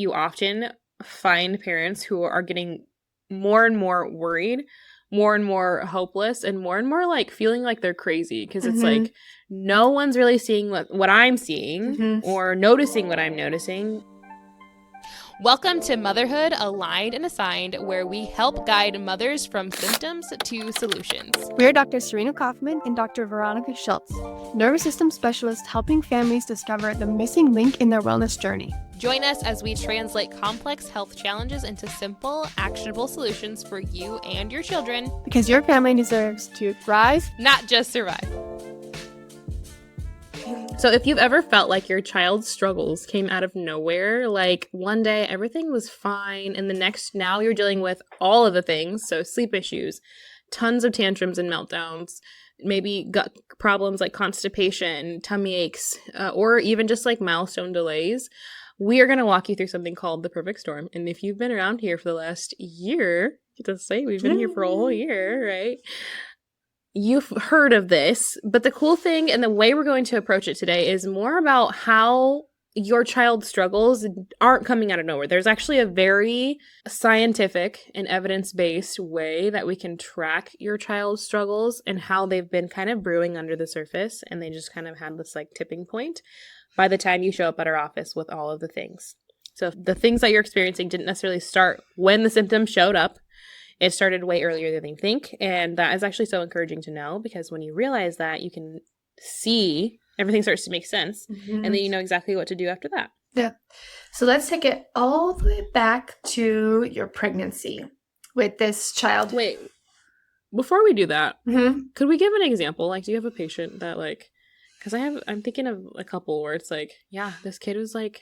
You often find parents who are getting more and more worried, more and more hopeless, and more like feeling like they're crazy because it's like no one's really seeing what I'm seeing or noticing what I'm noticing. Welcome to Motherhood, Aligned and Assigned, where we help guide mothers from symptoms to solutions. We're Dr. Serena and Dr. Veronica Schultz, nervous system specialists helping families discover the missing link in their wellness journey. Join us as we translate complex health challenges into simple, actionable solutions for you and your children. Because your family deserves to thrive, not just survive. So if you've ever felt like your child's struggles came out of nowhere, like one day everything was fine and the next now you're dealing with all of the things, so sleep issues, tons of tantrums and meltdowns, maybe gut problems like constipation, tummy aches, or even just like milestone delays, we are going to walk you through something called the perfect storm. And if you've been around here for the last year, to say we've been here for a whole year, right? You've heard of this, but the cool thing and the way we're going to approach it today is more about how your child's struggles aren't coming out of nowhere. There's actually a very scientific and evidence-based way that we can track your child's struggles and how they've been kind of brewing under the surface, and they just kind of had this like tipping point by the time you show up at our office with all of the things. So if the things that you're experiencing didn't necessarily start when the symptoms showed up, it started way earlier than you think, and that is actually so encouraging to know because when you realize that, you can see everything starts to make sense, and then you know exactly what to do after that. Yeah. So let's take it all the way back to your pregnancy with this child. Wait, before we do that, could we give an example? Like, do you have a patient that like, because I'm thinking of a couple where it's like, yeah, this kid was like,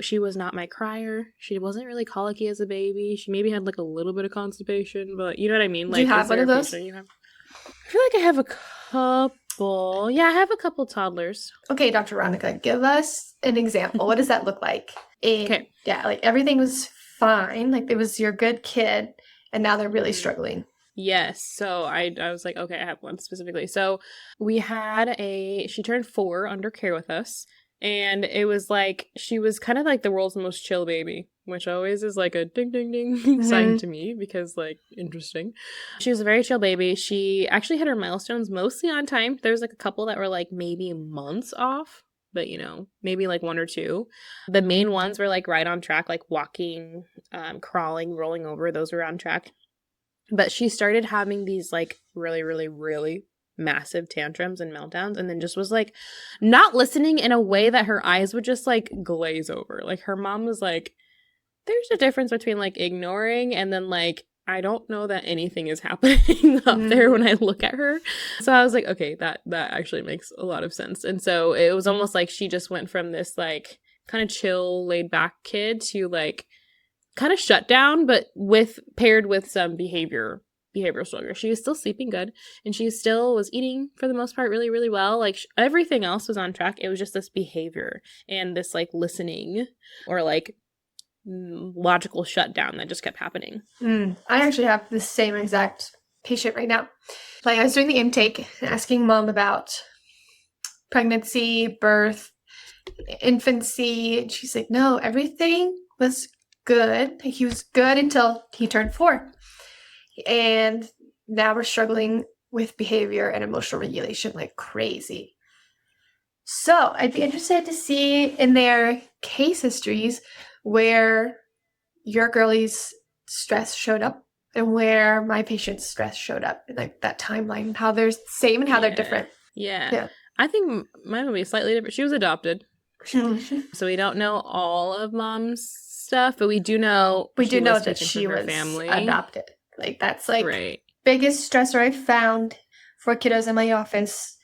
she was not my crier. She wasn't really colicky as a baby. She maybe had like a little bit of constipation, but you know what I mean? Like, do you have one of those? I feel like I have a couple. Yeah, I have a couple toddlers. Okay, Dr. Veronica, give us an example. What does that look like? Okay. Yeah, like everything was fine. Like it was your good kid, and now they're really struggling. Yes. So I was like, okay, I have one specifically. So we had she turned 4 under care with us. And it was like, she was kind of like the world's most chill baby, which always is like a ding, ding, ding sign to me because like, interesting. She was a very chill baby. She actually had her milestones mostly on time. There was like a couple that were like maybe months off, but you know, maybe like 1 or 2. The main ones were like right on track, like walking, crawling, rolling over. Those were on track. But she started having these like really, really, really massive tantrums and meltdowns, and then just was like not listening in a way that her eyes would just like glaze over. Like her mom was like, there's a difference between like ignoring and then like, I don't know that anything is happening up there when I look at her. So I was like, okay, that actually makes a lot of sense. And so it was almost like she just went from this like kind of chill, laid back kid to like kind of shut down, but paired with some behavioral struggle. She was still sleeping good, and she still was eating for the most part really, really well. Like everything else was on track. It was just this behavior and this like listening or like logical shutdown that just kept happening. I actually have the same exact patient right now. Like I was doing the intake, asking mom about pregnancy, birth, infancy, and she's like, no, everything was good. He was good until he turned 4. And now we're struggling with behavior and emotional regulation like crazy. So I'd be interested to see in their case histories where your girlie's stress showed up and where my patient's stress showed up, and like that timeline, how they're same and how they're different. Yeah. I think mine would be slightly different. She was adopted. So we don't know all of mom's stuff, but we do know that she was family. Adopted. Like, that's, like, biggest stressor I've found for kiddos in my office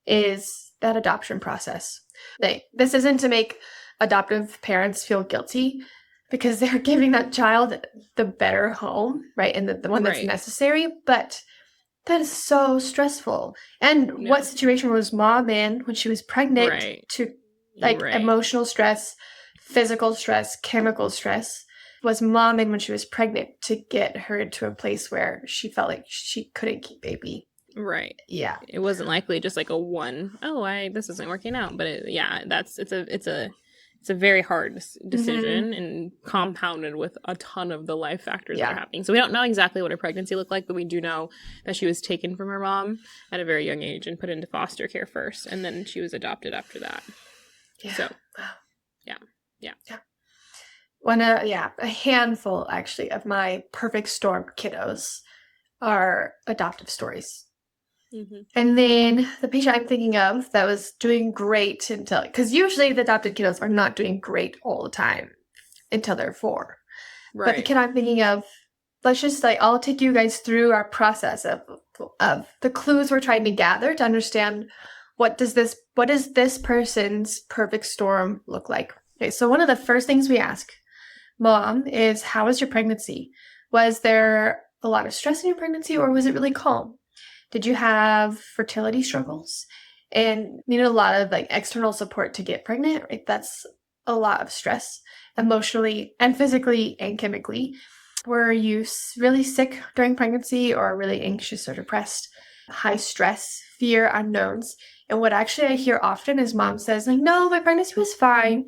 is that adoption process. Like, this isn't to make adoptive parents feel guilty because they're giving that child the better home, right, and the one that's necessary, but that is so stressful. And what situation was mom in when she was pregnant to, like, emotional stress, physical stress, chemical stress? Was mom in when she was pregnant to get her into a place where she felt like she couldn't keep baby. Right. Yeah. It wasn't likely just like this isn't working out, but it's It's a very hard decision Mm-hmm. and compounded with a ton of the life factors that are Yeah. happening. So we don't know exactly what her pregnancy looked like, but we do know that she was taken from her mom at a very young age and put into foster care first, and then she was adopted after that. Yeah. So, Wow. yeah. A handful actually of my perfect storm kiddos are adoptive stories. Mm-hmm. And then the patient I'm thinking of that was doing great until, because usually the adopted kiddos are not doing great all the time until they're 4. Right. But the kid I'm thinking of, let's just like, I'll take you guys through our process of the clues we're trying to gather to understand what does this person's perfect storm look like. Okay, so one of the first things we ask Mom is, how was your pregnancy? Was there a lot of stress in your pregnancy, or was it really calm? Did you have fertility struggles and needed a lot of like external support to get pregnant? Right? That's a lot of stress emotionally and physically and chemically. Were you really sick during pregnancy or really anxious or depressed? High stress, fear, unknowns. And what actually I hear often is mom says, like, no, my pregnancy was fine,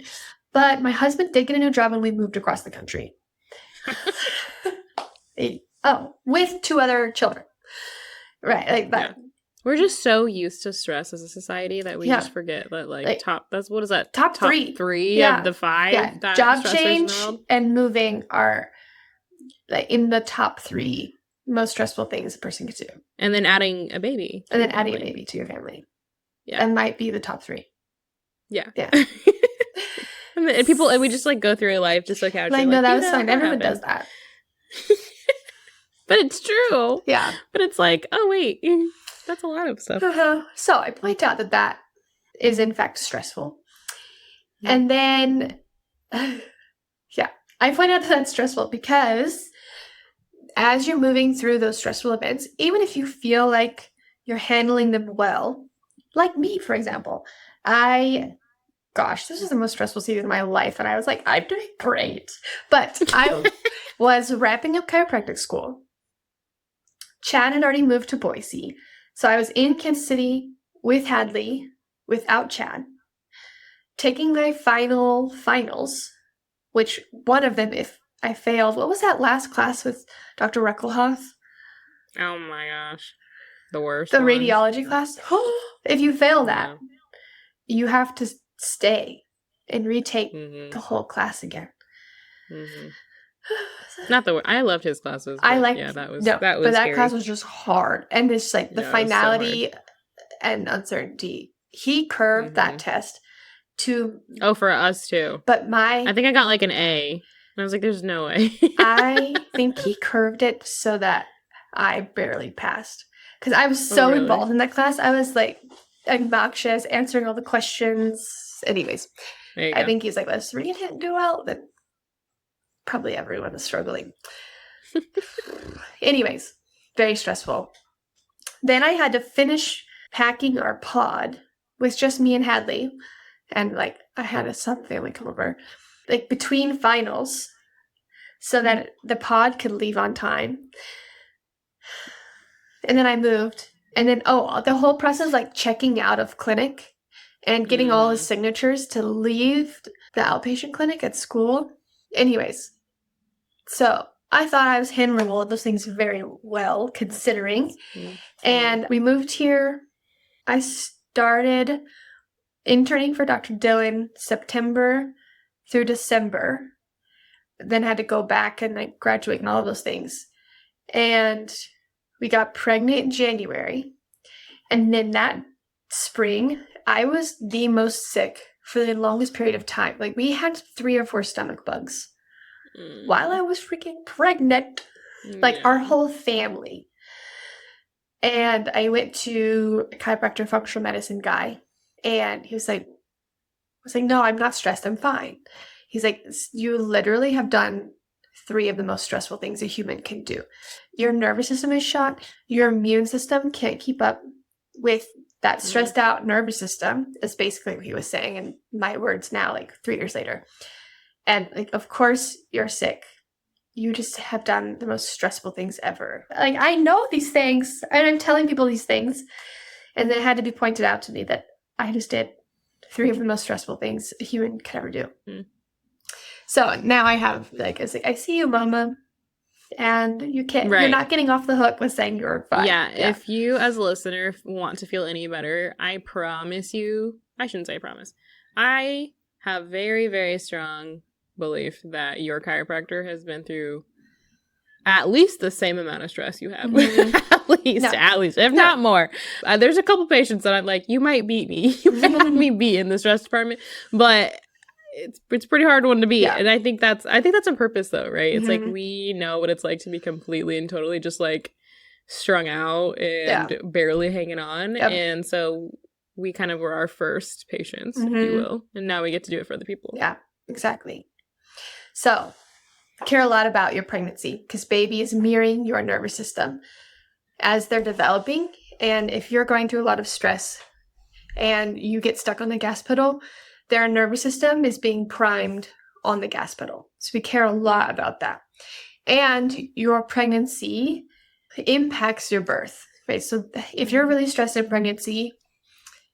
but my husband did get a new job and we moved across the country. With 2 other children. Right, like that. Yeah. We're just so used to stress as a society that we just forget that like that's what is that? Top 3. 3 of the 5 that job stressors change in the world? And moving are like in the top 3 most stressful things a person could do. And then adding a baby. And then adding a baby to your family. Yeah. That might be the top 3. Yeah. Yeah. and people, and we just like go through life just so casually. Like, no, that was fine. Everyone does that. But it's true. Yeah. But it's like, oh, wait, that's a lot of stuff. So I point out that is in fact stressful. Yeah. And then, I point out that that's stressful because as you're moving through those stressful events, even if you feel like you're handling them well, like me, for example, this is the most stressful season of my life. And I was like, I'm doing great. But I was wrapping up chiropractic school. Chad had already moved to Boise. So I was in Kansas City with Hadley, without Chad, taking my finals, which one of them, if I failed, what was that last class with Dr. Reckelhoff? Oh my gosh. The worst. The radiology class. If you fail that, you have to stay and retake the whole class again. Mm-hmm. Not the I loved his classes. I liked that was but that scary. class was just hard, and it's like the finality and uncertainty. He curved that test to for us too. But I think I got like an A, and I was like, "There's no way." I think he curved it so that I barely passed because I was so involved in that class. I was like obnoxious, answering all the questions. Anyways, I think he's like, "Well, Serena didn't do well, then." Probably everyone is struggling. Anyways, very stressful. Then I had to finish packing our pod with just me and Hadley. And like I had a sub-family come over. Like between finals. So that the pod could leave on time. And then I moved. And then the whole process like checking out of clinic and getting all his signatures to leave the outpatient clinic at school. Anyways. So I thought I was handling all of those things very well, considering. Mm-hmm. And we moved here. I started interning for Dr. Dillon September through December. Then had to go back and like graduate and all of those things. And we got pregnant in January. And then that spring, I was the most sick for the longest period of time. Like we had 3 or 4 stomach bugs. While I was freaking pregnant, like our whole family. And I went to a chiropractor functional medicine guy, and he was like, no, I'm not stressed. I'm fine. He's like, you literally have done 3 of the most stressful things a human can do. Your nervous system is shot. Your immune system can't keep up with that stressed out nervous system. Is basically what he was saying in my words now, like 3 years later. And, like, of course, you're sick. You just have done the most stressful things ever. Like, I know these things, and I'm telling people these things. And then it had to be pointed out to me that I just did 3 of the most stressful things a human could ever do. Mm. So now I have, like, I see you, mama, and you can't, you're not getting off the hook with saying you're fine. Yeah, if you as a listener want to feel any better, I promise you, I shouldn't say promise, I have very, very strong belief that your chiropractor has been through at least the same amount of stress you have. At least, if not more. There's a couple patients that I'm like, you might beat me. You might have me beat in the stress department, but it's pretty hard one to beat. Yeah. And I think that's on purpose though, right? It's like we know what it's like to be completely and totally just like strung out and barely hanging on. Yep. And so we kind of were our first patients, if you will. And now we get to do it for other people. Yeah, exactly. So I care a lot about your pregnancy because baby is mirroring your nervous system as they're developing. And if you're going through a lot of stress and you get stuck on the gas pedal, their nervous system is being primed on the gas pedal. So we care a lot about that. And your pregnancy impacts your birth, right? So if you're really stressed in pregnancy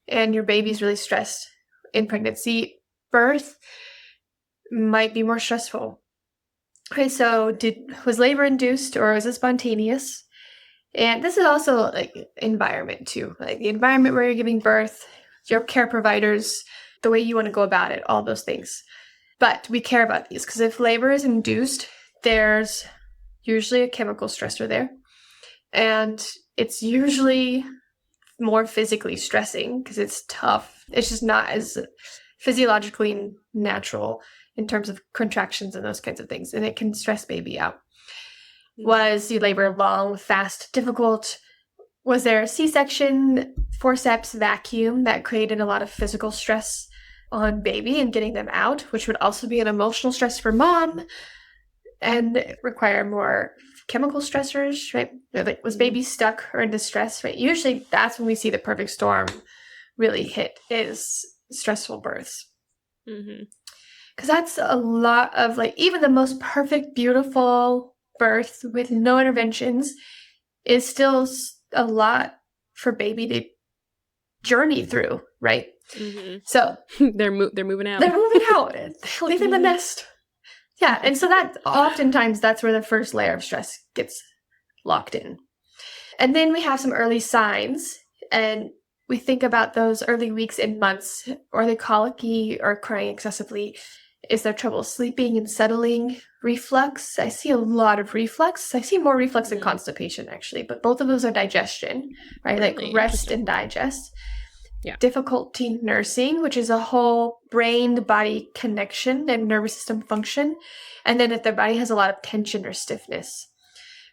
and your baby's really stressed in pregnancy, birth might be more stressful. Okay, so was labor induced or was it spontaneous? And this is also like environment too, like the environment where you're giving birth, your care providers, the way you want to go about it, all those things. But we care about these because if labor is induced, there's usually a chemical stressor there. And it's usually more physically stressing because it's tough. It's just not as physiologically natural in terms of contractions and those kinds of things. And it can stress baby out. Was your labor long, fast, difficult? Was there a C-section, forceps, vacuum that created a lot of physical stress on baby and getting them out, which would also be an emotional stress for mom and require more chemical stressors, right? Like, was baby stuck or in distress, right? Usually that's when we see the perfect storm really hit, is stressful births. Because that's a lot of, like, even the most perfect, beautiful birth with no interventions is still a lot for baby to journey through, right? So they're moving out. They're moving out, leaving the nest. Yeah, and so that oftentimes that's where the first layer of stress gets locked in. And then we have some early signs, and we think about those early weeks and months. Are they colicky or crying excessively? Is there trouble sleeping and settling? Reflux? I see a lot of reflux. I see more reflux than constipation, actually, but both of those are digestion, right? Really? Like rest and digest. Yeah. Difficulty nursing, which is a whole brain-body connection and nervous system function. And then if their body has a lot of tension or stiffness,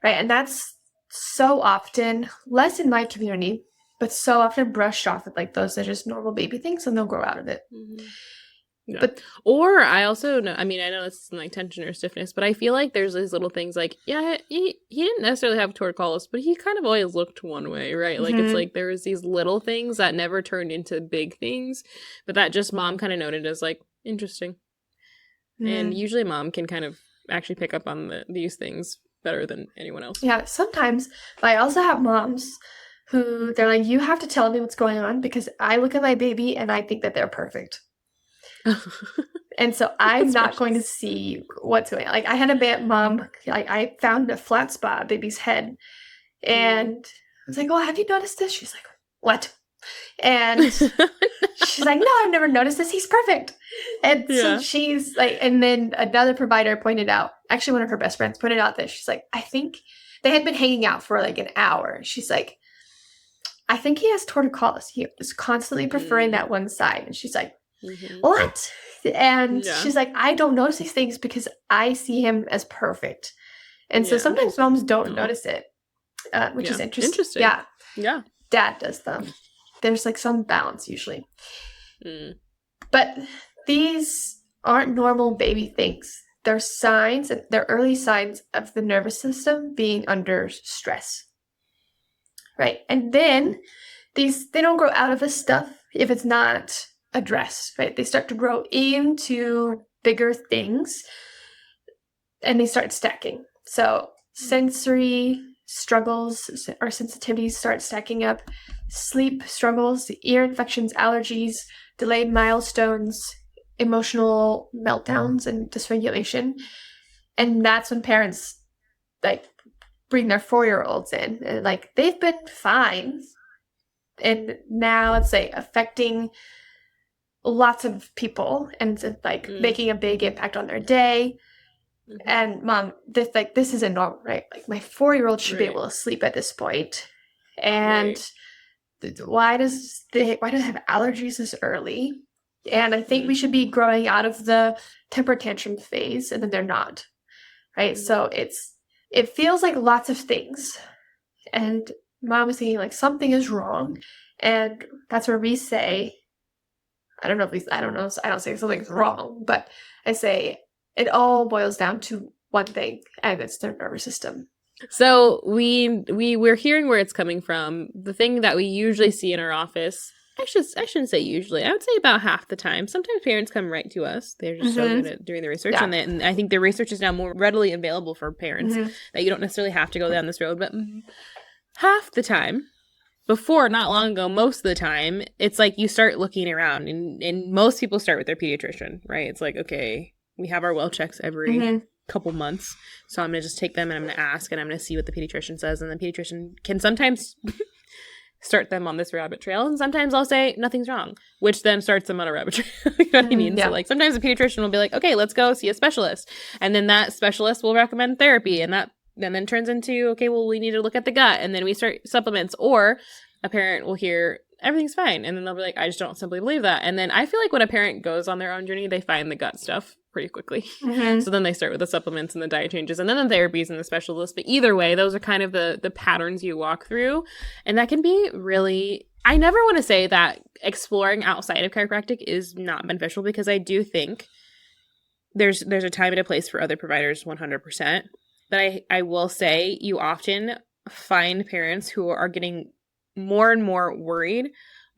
right? And that's so often, less in my community, but so often brushed off with like those are just normal baby things and they'll grow out of it. Yeah. But or I also know, I mean, I know it's like tension or stiffness, but I feel like there's these little things like, yeah, he didn't necessarily have torticollis, but he kind of always looked one way, right? Like it's like there was these little things that never turned into big things, but that just mom kind of noted as like interesting. And usually mom can kind of actually pick up on these things better than anyone else. Yeah, sometimes. But I also have moms who they're like, you have to tell me what's going on because I look at my baby and I think that they're perfect. And so I'm not going to see what's going on. Like I had a mom, like I found a flat spot on baby's head and I was like, oh, have you noticed this? She's like, what? And she's like, no, I've never noticed this. He's perfect. And so she's like, and then another provider pointed out, actually one of her best friends pointed out that she's like, I think they had been hanging out for like an hour. She's like, I think he has torticollis. He was constantly preferring that one side. And she's like, what? And she's like, I don't notice these things because I see him as perfect. And so sometimes moms don't notice it, which is interesting. Yeah. Dad does them. There's like some balance usually. But these aren't normal baby things. They're signs, they're early signs of the nervous system being under stress. Right. And then they don't grow out of this stuff if it's not addressed, right? They start to grow into bigger things and they start stacking. So sensory struggles or sensitivities start stacking up, sleep struggles, ear infections, allergies, delayed milestones, emotional meltdowns, and dysregulation. And that's when parents like bring their 4-year-olds in, and like they've been fine, and now it's like affecting lots of people, and it's like making a big impact on their day. And mom, this isn't normal, right? Like my 4-year-old should be able to sleep at this point, and why do they have allergies this early? And I think we should be growing out of the temper tantrum phase, and then they're not, right? So it feels like lots of things, and mom is thinking like something is wrong, and that's where we say, I don't say something's wrong, but I say it all boils down to one thing, and it's their nervous system. So we're hearing where it's coming from. The thing that we usually see in our office, I shouldn't say usually, I would say about half the time. Sometimes parents come right to us. They're just so good at doing the research on it. And I think the research is now more readily available for parents, that you don't necessarily have to go down this road. But half the time, before, not long ago, most of the time, it's like you start looking around, and most people start with their pediatrician, right? It's like, okay, we have our well checks every couple months, so I'm going to just take them and I'm going to ask, and I'm going to see what the pediatrician says, and the pediatrician can sometimes start them on this rabbit trail, and sometimes I'll say nothing's wrong, which then starts them on a rabbit trail. You know what I mean? So like sometimes the pediatrician will be like, okay, let's go see a specialist, and then that specialist will recommend therapy, and then turns into, okay, well, we need to look at the gut, and then we start supplements. Or a parent will hear everything's fine, and then they'll be like, I just don't simply believe that. And then I feel like when a parent goes on their own journey, they find the gut stuff pretty quickly. So then they start with the supplements and the diet changes, and then the therapies and the specialists. But either way, those are kind of the patterns you walk through, and that can be really, I never want to say that exploring outside of chiropractic is not beneficial, because I do think there's a time and a place for other providers 100%. But I will say you often find parents who are getting more and more worried,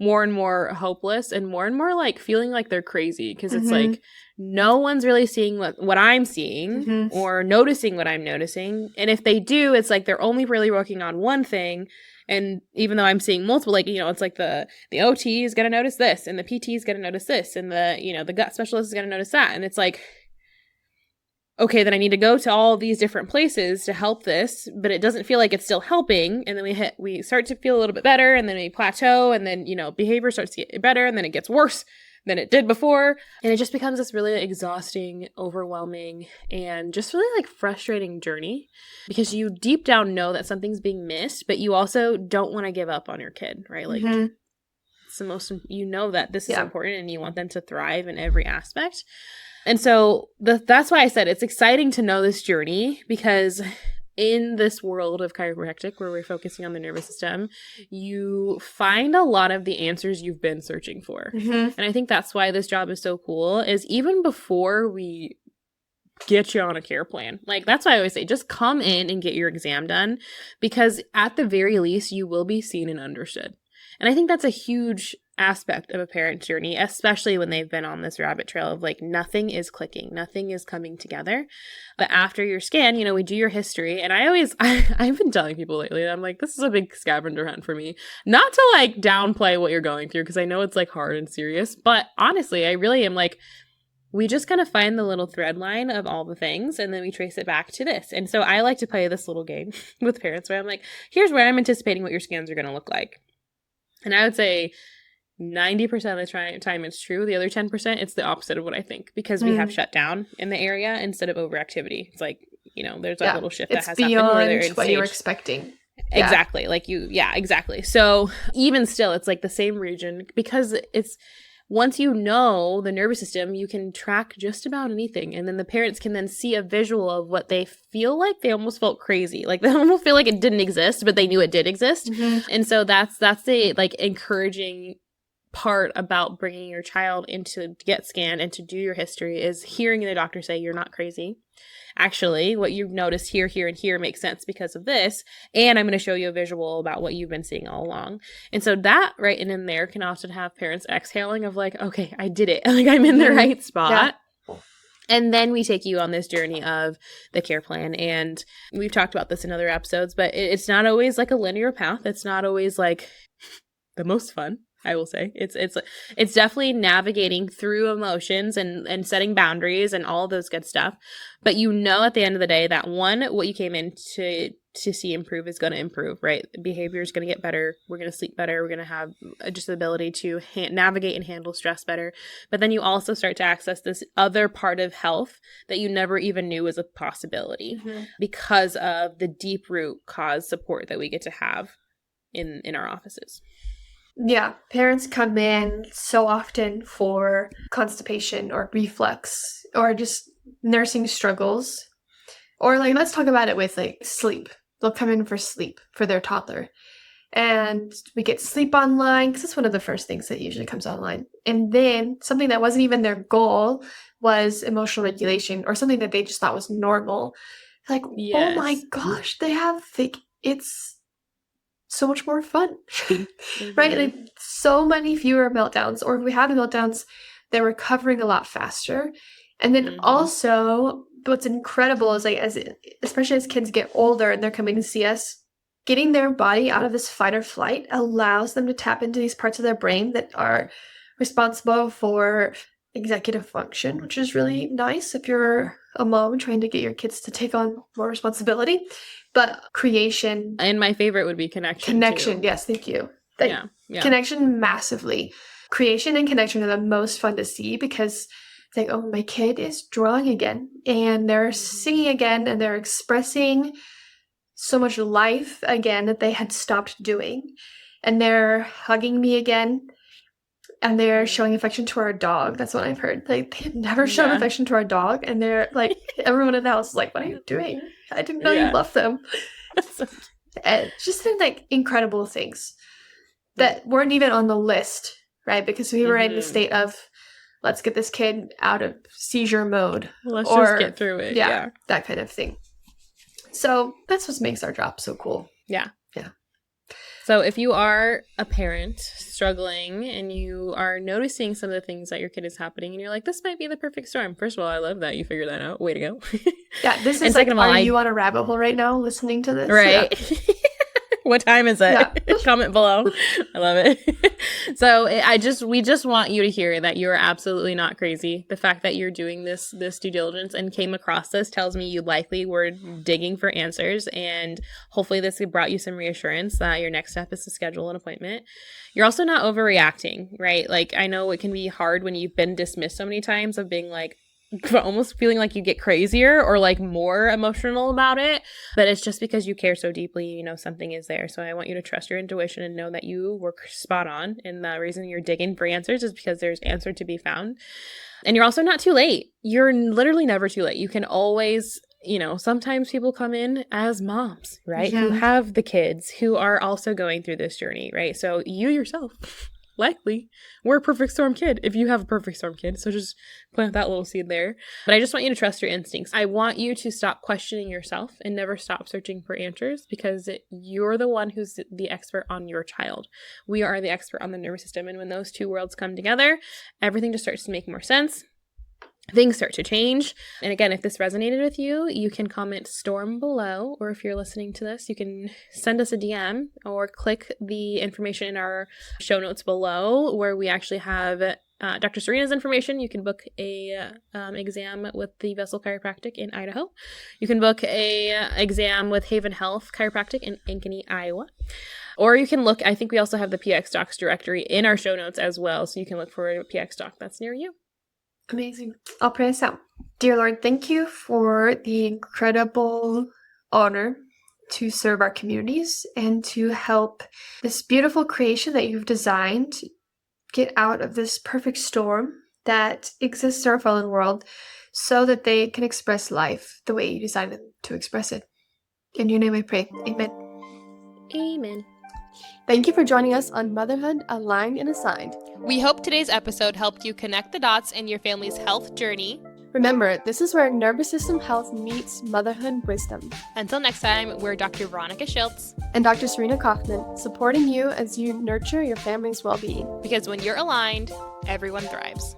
more and more hopeless, and more like feeling like they're crazy, because it's like no one's really seeing what I'm seeing or noticing what I'm noticing. And if they do, it's like they're only really working on one thing. And even though I'm seeing multiple, like, it's like the OT is going to notice this, and the PT is going to notice this, and the gut specialist is going to notice that. And it's like, okay, then I need to go to all these different places to help this, but it doesn't feel like it's still helping. And then we start to feel a little bit better, and then we plateau, and then, behavior starts to get better, and then it gets worse than it did before. And it just becomes this really exhausting, overwhelming, and just really like frustrating journey, because you deep down know that something's being missed, but you also don't want to give up on your kid, right? Like it's the most, that this is important, and you want them to thrive in every aspect. And so that's why I said it's exciting to know this journey, because in this world of chiropractic, where we're focusing on the nervous system, you find a lot of the answers you've been searching for. And I think that's why this job is so cool, is even before we get you on a care plan, like that's why I always say, just come in and get your exam done, because at the very least, you will be seen and understood. And I think that's a huge aspect of a parent's journey, especially when they've been on this rabbit trail of like nothing is clicking, nothing is coming together. But after your scan, we do your history. And I've been telling people lately, I'm like, this is a big scavenger hunt for me. Not to like downplay what you're going through, because I know it's like hard and serious. But honestly, I really am like, we just kind of find the little thread line of all the things, and then we trace it back to this. And so I like to play this little game with parents where I'm like, here's where I'm anticipating what your scans are going to look like. And I would say 90% of the time it's true. The other 10%, it's the opposite of what I think, because we have shut down in the area instead of overactivity. It's like, there's a little shift that has happened where they're in what stage. you were expecting. Exactly. Exactly. So even still, it's like the same region, because it's, once you know the nervous system, you can track just about anything. And then the parents can then see a visual of what they feel like. They almost felt crazy. Like they almost feel like it didn't exist, but they knew it did exist. And so that's the like encouraging part about bringing your child in to get scanned and to do your history, is hearing the doctor say, you're not crazy. Actually, what you've noticed here, here, and here makes sense because of this. And I'm going to show you a visual about what you've been seeing all along. And so that right in there can often have parents exhaling of like, okay, I did it. Like I'm in the right spot. Yeah. And then we take you on this journey of the care plan. And we've talked about this in other episodes, but it's not always like a linear path. It's not always like the most fun. I will say it's definitely navigating through emotions and setting boundaries and all of those good stuff. But at the end of the day that what you came in to see improve is going to improve, right? Behavior is going to get better. We're going to sleep better. We're going to have just the ability to navigate and handle stress better. But then you also start to access this other part of health that you never even knew was a possibility because of the deep root cause support that we get to have in our offices. Yeah, parents come in so often for constipation or reflux or just nursing struggles. Or like, let's talk about it with like sleep. They'll come in for sleep for their toddler. And we get sleep online because it's one of the first things that usually comes online. And then something that wasn't even their goal was emotional regulation or something that they just thought was normal. Like, oh my gosh, they have like, it's so much more fun, right? Like so many fewer meltdowns, or if we have meltdowns, they're recovering a lot faster. And then also what's incredible is like, especially as kids get older and they're coming to see us, getting their body out of this fight or flight allows them to tap into these parts of their brain that are responsible for executive function, which is really nice if you're a mom trying to get your kids to take on more responsibility. But creation. And my favorite would be connection. Connection, too. yes, thank you. Yeah. Connection massively. Creation and connection are the most fun to see because it's like, oh, my kid is drawing again and they're singing again and they're expressing so much life again that they had stopped doing. And they're hugging me again. And they're showing affection to our dog. That's what I've heard. Like, they've never shown affection to our dog. And they're like, everyone in the house is like, what are you doing? I didn't know you loved them. And just been like incredible things that weren't even on the list, right? Because we were in the state of, let's get this kid out of seizure mode. Let's just get through it. Yeah, that kind of thing. So that's what makes our job so cool. Yeah. So if you are a parent struggling and you are noticing some of the things that your kid is happening and you're like, this might be the perfect storm. First of all, I love that you figured that out. Way to go. Yeah, this is like, are you on a rabbit hole right now listening to this? Right. Yeah. What time is it? Yeah. Comment below. I love it. So we just want you to hear that you're absolutely not crazy. The fact that you're doing this due diligence and came across this tells me you likely were digging for answers, and hopefully this brought you some reassurance that your next step is to schedule an appointment. You're also not overreacting, right? Like, I know it can be hard when you've been dismissed so many times of being like, almost feeling like you get crazier or like more emotional about it, but it's just because you care so deeply, something is there. So I want you to trust your intuition and know that you were spot on, and the reason you're digging for answers is because there's answer to be found. And you're also not too late. You're literally never too late. You can always, sometimes people come in as moms, right? Who have the kids who are also going through this journey, right? So you yourself likely we're a perfect storm kid if you have a perfect storm kid. So just plant that little seed there. But I just want you to trust your instincts. I want you to stop questioning yourself and never stop searching for answers, because you're the one who's the expert on your child. We are the expert on the nervous system. And when those two worlds come together, everything just starts to make more sense. Things start to change. And again, if this resonated with you, you can comment storm below, or if you're listening to this, you can send us a DM or click the information in our show notes below where we actually have Dr. Serena's information. You can book a exam with the Vessel Chiropractic in Idaho. You can book a exam with Haven Health Chiropractic in Ankeny, Iowa. Or you can look, I think we also have the PX Docs directory in our show notes as well, so you can look for a PX Doc that's near you. Amazing. I'll pray us out. Dear Lord, thank you for the incredible honor to serve our communities and to help this beautiful creation that you've designed get out of this perfect storm that exists in our fallen world so that they can express life the way you designed them to express it. In your name I pray. Amen. Amen. Thank you for joining us on Motherhood, Aligned and Assigned. We hope today's episode helped you connect the dots in your family's health journey. Remember, this is where nervous system health meets motherhood wisdom. Until next time, we're Dr. Veronica Schiltz and Dr. Serena Kaufman, supporting you as you nurture your family's well-being. Because when you're aligned, everyone thrives.